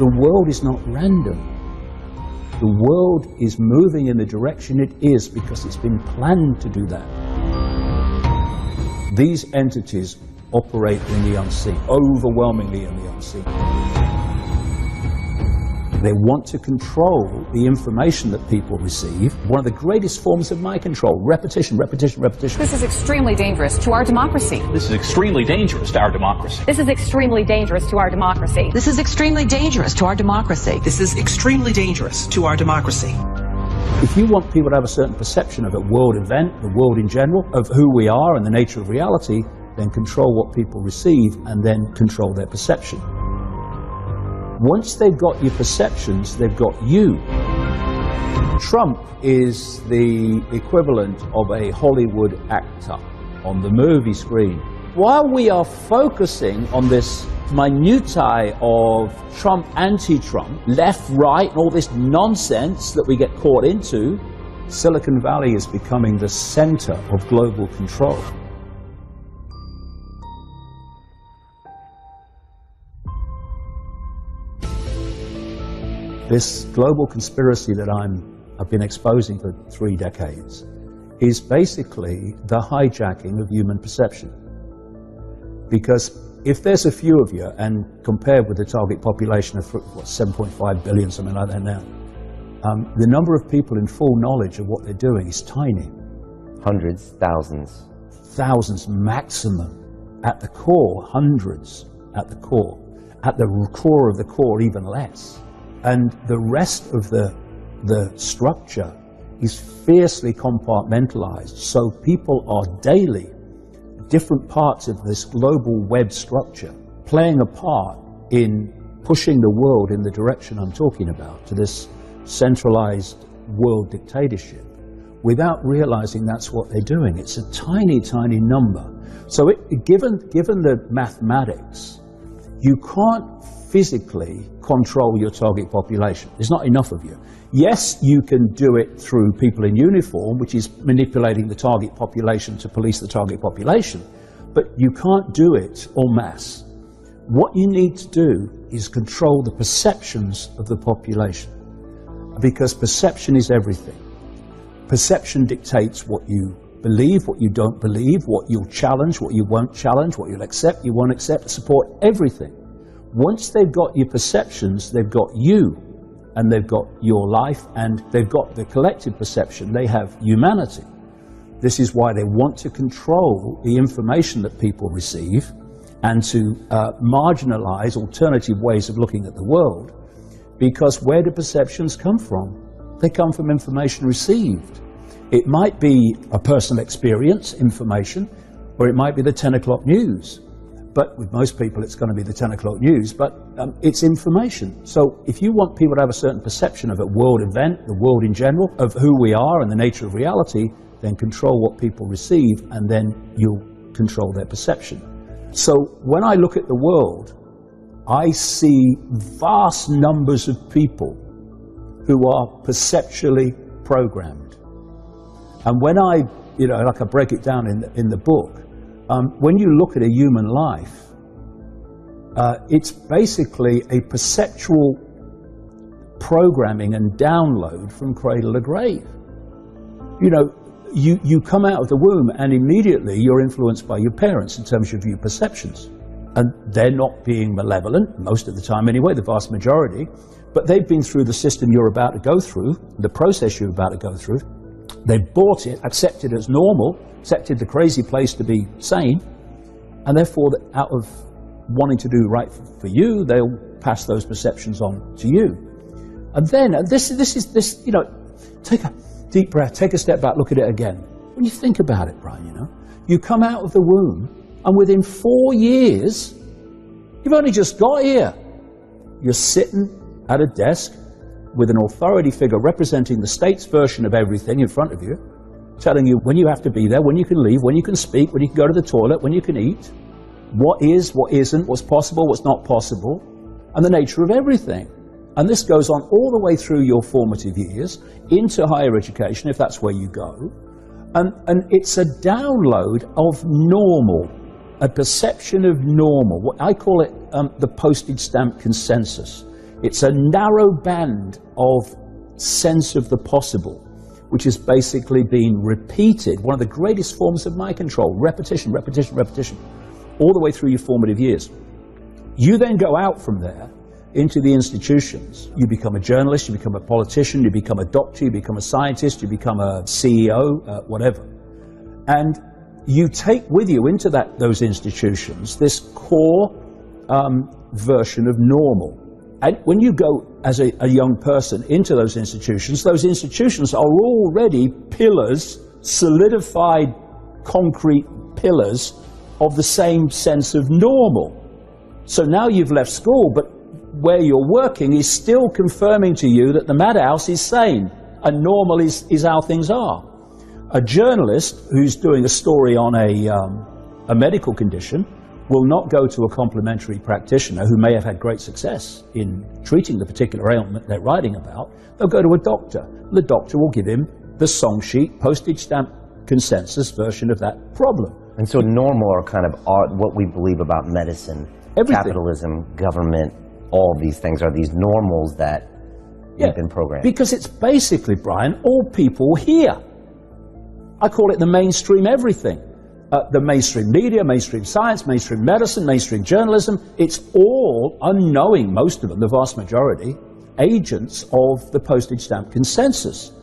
The world is not random. The world is moving in the direction it is because it's been planned to do that. These entities operate in the unseen, overwhelmingly in the unseen. They want to control the information that people receive. One of the greatest forms of mind control, repetition, repetition, repetition. This is extremely dangerous to our democracy. This is extremely dangerous to our democracy. This is extremely dangerous to our democracy. This is extremely dangerous to our democracy. This is extremely dangerous to our democracy. If you want people to have a certain perception of a world event, the world in general, of who we are and the nature of reality, then control what people receive and then control their perception. Once they've got your perceptions, they've got you. Trump is the equivalent of a Hollywood actor on the movie screen. While we are focusing on this minutiae of Trump, anti-Trump, left, right, and all this nonsense that we get caught into, Silicon Valley is becoming the center of global control. This global conspiracy that I've been exposing for 3 decades is basically the hijacking of human perception. Because if there's a few of you, and compared with the target population of what, 7.5 billion, something like that now, the number of people in full knowledge of what they're doing is tiny. Hundreds, thousands. Thousands maximum. At the core, hundreds at the core. At the core of the core, even less. And the rest of the structure is fiercely compartmentalized. So people are daily, different parts of this global web structure, playing a part in pushing the world in the direction I'm talking about, to this centralized world dictatorship, without realizing that's what they're doing. It's a tiny, tiny number. So given the mathematics, you can't physically control your target population. There's not enough of you. Yes, you can do it through people in uniform, which is manipulating the target population to police the target population, but you can't do it en masse. What you need to do is control the perceptions of the population, because perception is everything. Perception dictates what you believe, what you don't believe, what you'll challenge, what you won't challenge, what you'll accept, you won't accept, support, everything. Once they've got your perceptions, they've got you, and they've got your life, and they've got the collective perception, they have humanity. This is why they want to control the information that people receive and to marginalize alternative ways of looking at the world, because where do perceptions come from? They come from information received. It might be a personal experience information, or it might be the 10 o'clock news. But with most people, it's going to be the 10 o'clock news, but it's information. So if you want people to have a certain perception of a world event, the world in general, of who we are and the nature of reality, then control what people receive, and then you'll control their perception. So when I look at the world, I see vast numbers of people who are perceptually programmed. And when I break it down in the book, when you look at a human life, it's basically a perceptual programming and download from cradle to grave. You come out of the womb and immediately you're influenced by your parents in terms of your perceptions. And they're not being malevolent, most of the time anyway, the vast majority, but they've been through the system you're about to go through, the process you're about to go through. They've bought it, accepted it as normal, accepted the crazy place to be sane, and therefore, out of wanting to do right for you, they'll pass those perceptions on to you. And then, take a deep breath, take a step back, look at it again. When you think about it, Brian, you come out of the womb, and within 4 years, you've only just got here. You're sitting at a desk with an authority figure representing the state's version of everything in front of you, telling you when you have to be there, when you can leave, when you can speak, when you can go to the toilet, when you can eat, what is, what isn't, what's possible, what's not possible, and the nature of everything. And this goes on all the way through your formative years, into higher education, if that's where you go. And it's a download of normal, a perception of normal. What I call it the postage stamp consensus. It's a narrow band of sense of the possible, which is basically being repeated, one of the greatest forms of mind control, repetition, repetition, repetition, all the way through your formative years. You then go out from there into the institutions. You become a journalist, you become a politician, you become a doctor, you become a scientist, you become a CEO, whatever. And you take with you into those institutions this core version of normal. And when you go as a young person into those institutions are already pillars, solidified concrete pillars of the same sense of normal. So now you've left school, but where you're working is still confirming to you that the madhouse is sane and normal is how things are. A journalist who's doing a story on a medical condition will not go to a complementary practitioner who may have had great success in treating the particular ailment they're writing about. They'll go to a doctor. The doctor will give him the song sheet, postage stamp consensus version of that problem. And so normal are kind of what we believe about medicine, everything. Capitalism, government, all these things are these normals that we've been programmed. Because it's basically, Brian, all people here. I call it the mainstream everything. The mainstream media, mainstream science, mainstream medicine, mainstream journalism, it's all unknowing, most of them, the vast majority, agents of the postage stamp consensus.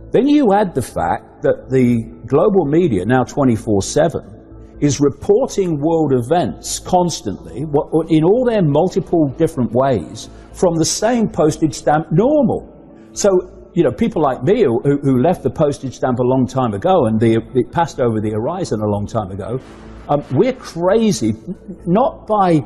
Then you add the fact that the global media, now 24/7, is reporting world events constantly, in all their multiple different ways, from the same postage stamp normal. So, you know, people like me who left the postage stamp a long time ago and it passed over the horizon a long time ago, we're crazy, not by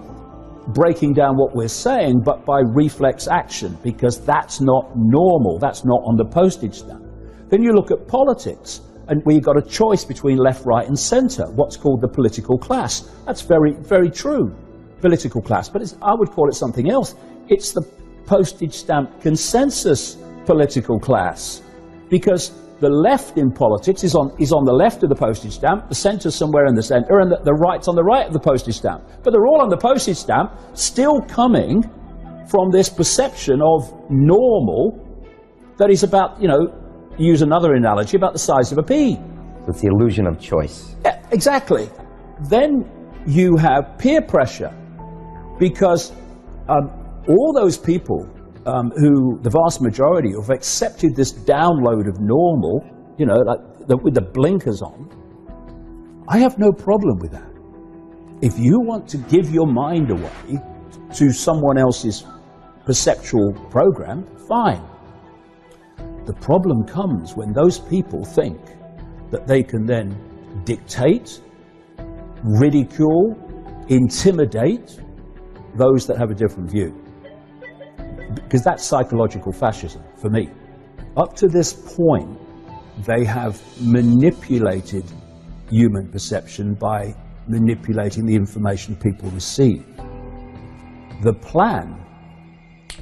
breaking down what we're saying, but by reflex action, because that's not normal, that's not on the postage stamp. Then you look at politics, and we've got a choice between left, right, and centre, what's called the political class. That's very, very true, political class, but I would call it something else. It's the postage stamp consensus political class, because the left in politics is on the left of the postage stamp, the centre's somewhere in the centre, and the right's on the right of the postage stamp. But they're all on the postage stamp, still coming from this perception of normal that is about, you know, use another analogy, about the size of a pea. It's the illusion of choice. Yeah, exactly. Then you have peer pressure, because all those people who, the vast majority, have accepted this download of normal, you know, like with the blinkers on, I have no problem with that. If you want to give your mind away to someone else's perceptual program, fine. The problem comes when those people think that they can then dictate, ridicule, intimidate those that have a different view. Because that's psychological fascism, for me. Up to this point, they have manipulated human perception by manipulating the information people receive. The plan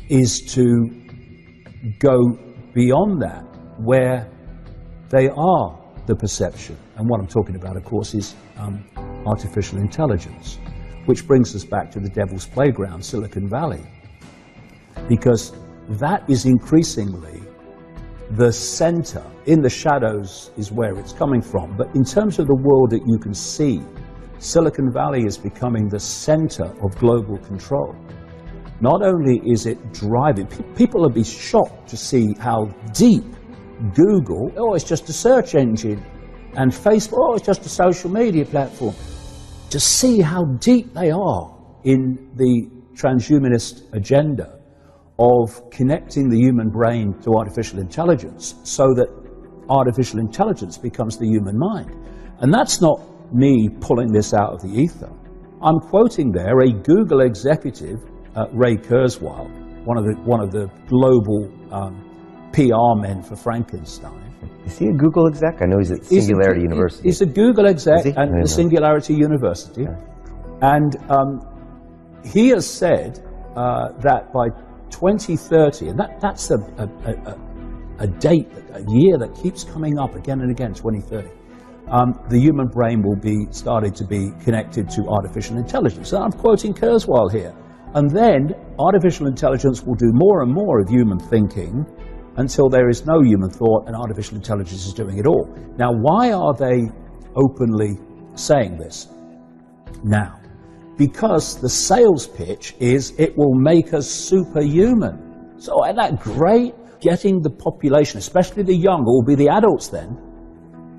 is to go beyond that, where they are the perception. And what I'm talking about, of course, is artificial intelligence, which brings us back to the devil's playground, Silicon Valley. Because that is increasingly the center. In the shadows is where it's coming from. But in terms of the world that you can see, Silicon Valley is becoming the center of global control. Not only is it driving, people will be shocked to see how deep Google, oh, it's just a search engine, and Facebook, oh, it's just a social media platform. To see how deep they are in the transhumanist agenda of connecting the human brain to artificial intelligence so that artificial intelligence becomes the human mind. And that's not me pulling this out of the ether. I'm quoting there a Google executive, Ray Kurzweil, one of the global PR men for Frankenstein. Is he a Google exec? I know he's at Singularity University. He's a Google exec at the Singularity University. Okay. And he has said that by 2030, and that's a date, a year that keeps coming up again and again, 2030, the human brain will be started to be connected to artificial intelligence. And I'm quoting Kurzweil here. And then artificial intelligence will do more and more of human thinking until there is no human thought and artificial intelligence is doing it all. Now, why are they openly saying this now? Because the sales pitch is it will make us superhuman. So isn't that great? Getting the population, especially the young, or will be the adults then,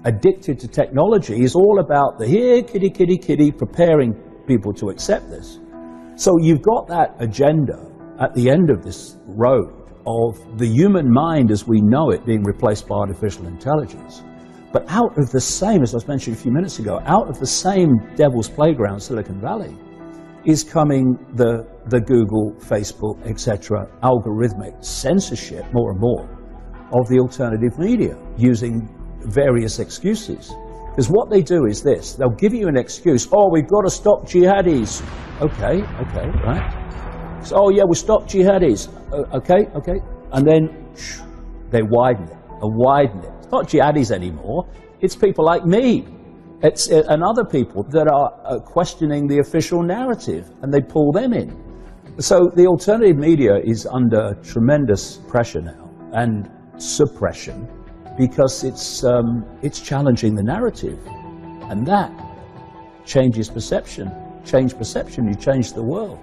addicted to technology is all about the here, kitty, kitty, kitty, preparing people to accept this. So you've got that agenda at the end of this road of the human mind as we know it being replaced by artificial intelligence. But out of the same, as I was mentioning a few minutes ago, out of the same devil's playground, Silicon Valley, is coming the Google, Facebook, etc., algorithmic censorship more and more of the alternative media using various excuses. Because what they do is this, they'll give you an excuse, oh, we've got to stop jihadis. Okay, right. So, oh yeah, we'll stop jihadis. Okay. And then they widen it and widen it. It's not jihadis anymore, it's people like me. And other people that are questioning the official narrative, and they pull them in. So the alternative media is under tremendous pressure now, and suppression, because it's challenging the narrative. And that changes perception. Change perception, you change the world.